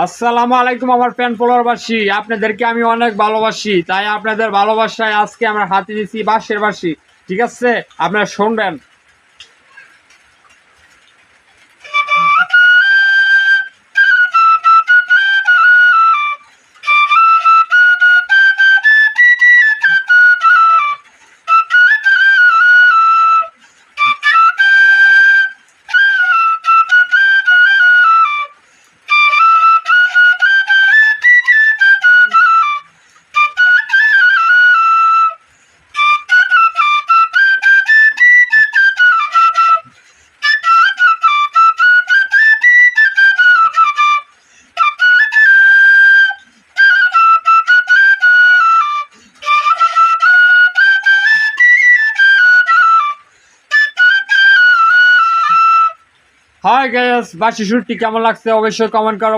আসসালামু আলাইকুম আমার ফ্যান ফলোয়ারবাসী, আপনাদেরকে আমি অনেক ভালোবাসি। তাই আপনাদের ভালোবাসায় আজকে আমরা হাতে দিচ্ছি বাঁশের বাঁশি। ঠিক আছে, আপনারা শুনবেন। হাই গাইস, বাঁশি শুটটি কেমন লাগছে অবশ্যই কমেন্ট করো।